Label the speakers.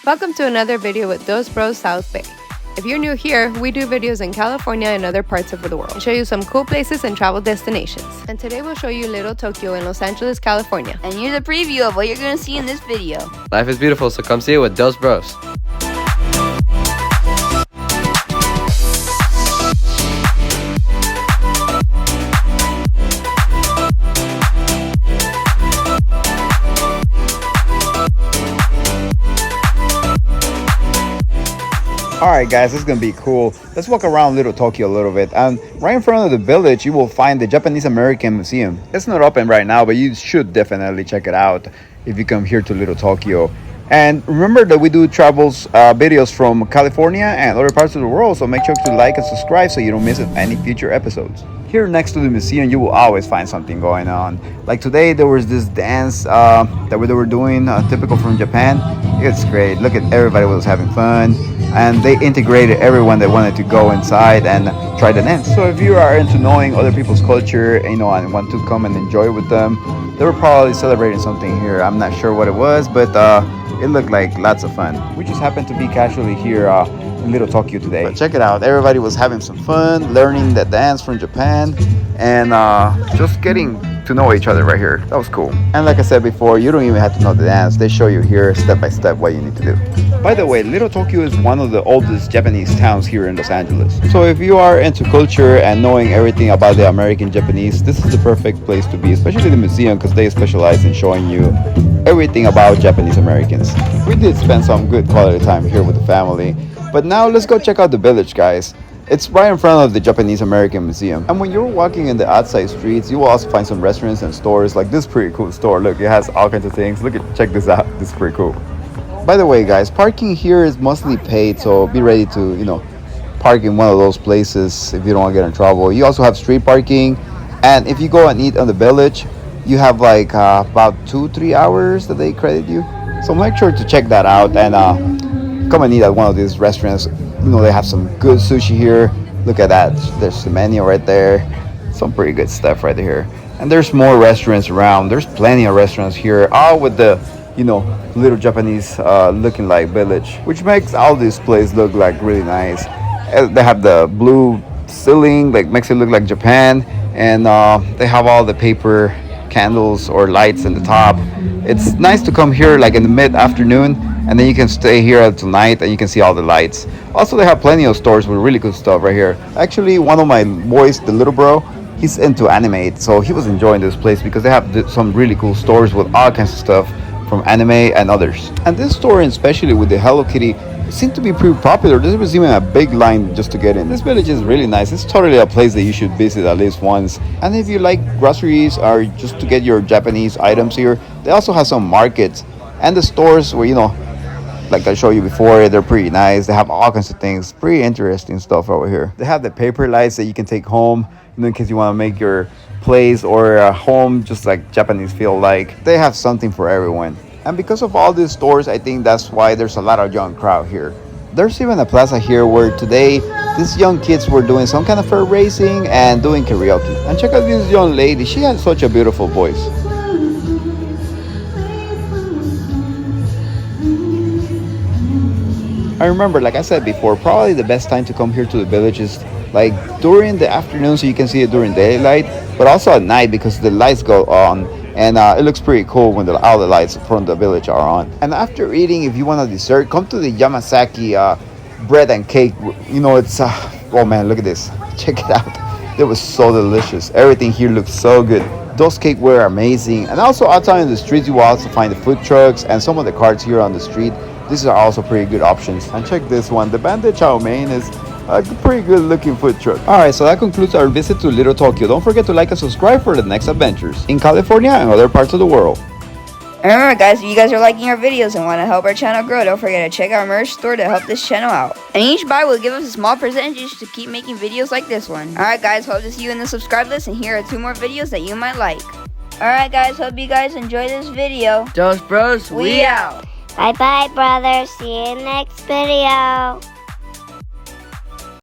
Speaker 1: Welcome to another video with Dos Bros Southbay. If you're new here, we do videos in California and other parts of the world and show you some cool places and travel destinations. And today we'll show you Little Tokyo in Los Angeles, California.
Speaker 2: And here's a preview of what you're going to see in this video.
Speaker 3: Life is beautiful, so come see it with Dos Bros.
Speaker 4: Alright guys, this is gonna be cool. Let's walk around Little Tokyo a little bit. And right in front of the village, you will find the Japanese American Museum. It's not open right now, but you should definitely check it out if you come here to Little Tokyo. And remember that we do travels videos from California and other parts of the world, so make sure to like and subscribe so you don't miss any future episodes. Here next to the museum, you will always find something going on. Like today, there was this dance that they were doing, typical from Japan. It's great. Look at everybody was having fun. And they integrated everyone that wanted to go inside and try the dance. So if you are into knowing other people's culture, and want to come and enjoy with them, they were probably celebrating something here. I'm not sure what it was, but it looked like lots of fun. We just happened to be casually here in Little Tokyo today. But check it out. Everybody was having some fun, learning the dance from Japan, and just getting to know each other right here. That was cool. And like I said before, you don't even have to know the dance. They show you here step by step what you need to do. By the way, Little Tokyo is one of the oldest Japanese towns here in Los Angeles. So if you are into culture and knowing everything about the American Japanese, this is the perfect place to be, especially the museum, because they specialize in showing you everything about Japanese Americans. We did spend some good quality time here with the family, but now let's go check out the village, guys. It's right in front of the Japanese American Museum. And when you're walking in the outside streets, you will also find some restaurants and stores. Like this pretty cool store. Look, it has all kinds of things. Check this out. This is pretty cool. By the way, guys, parking here is mostly paid, so be ready to, park in one of those places if you don't want to get in trouble. You also have street parking, and if you go and eat on the village, you have like about 2-3 hours that they credit you. So make sure to check that out and come and eat at one of these restaurants. They have some good sushi here. Look at that. There's the menu right there. Some pretty good stuff right here. And there's more restaurants around. There's plenty of restaurants here, all with the, little Japanese looking like village, which makes all these places look like really nice. They have the blue ceiling, like makes it look like Japan. And they have all the paper candles or lights in the top. It's nice to come here like in the mid-afternoon, and then you can stay here until night and you can see all the lights. Also, they have plenty of stores with really good stuff right here. Actually, one of my boys, the little bro, he's into anime, so he was enjoying this place because they have some really cool stores with all kinds of stuff from anime and others. And this store, especially with the Hello Kitty, seemed to be pretty popular. There was even a big line just to get in. This village is really nice. It's totally a place that you should visit at least once. And if you like groceries or just to get your Japanese items here, they also have some markets and the stores where, like I showed you before, they're pretty nice. They have all kinds of things, pretty interesting stuff over here. They have the paper lights that you can take home, in case you want to make your place or a home just like Japanese feel like. They have something for everyone. And because of all these stores, I think that's why there's a lot of young crowd here. There's even a plaza here where today these young kids were doing some kind of fair racing and doing karaoke. And check out this young lady. She has such a beautiful voice. I remember, like I said before, probably the best time to come here to the village is like during the afternoon, so you can see it during daylight, but also at night because the lights go on, and it looks pretty cool when all the lights from the village are on. And after eating, if you want a dessert, come to the Yamazaki bread and cake. It's oh man, look at this. Check it out. It was so delicious. Everything here looks so good. Those cakes were amazing. And also outside in the streets, you will also find the food trucks and some of the carts here on the street. These are also pretty good options. And check this one. The banded chow mein is a pretty good looking food truck. Alright, so that concludes our visit to Little Tokyo. Don't forget to like and subscribe for the next adventures in California and other parts of the world.
Speaker 2: And remember guys, if you guys are liking our videos and want to help our channel grow, don't forget to check out our merch store to help this channel out. And each buy will give us a small percentage to keep making videos like this one. Alright guys, hope to see you in the subscribe list, and here are 2 more videos that you might like. Alright guys, hope you guys enjoy this video.
Speaker 3: Dos Bros,
Speaker 2: we out.
Speaker 5: Bye bye, brothers. See you next video.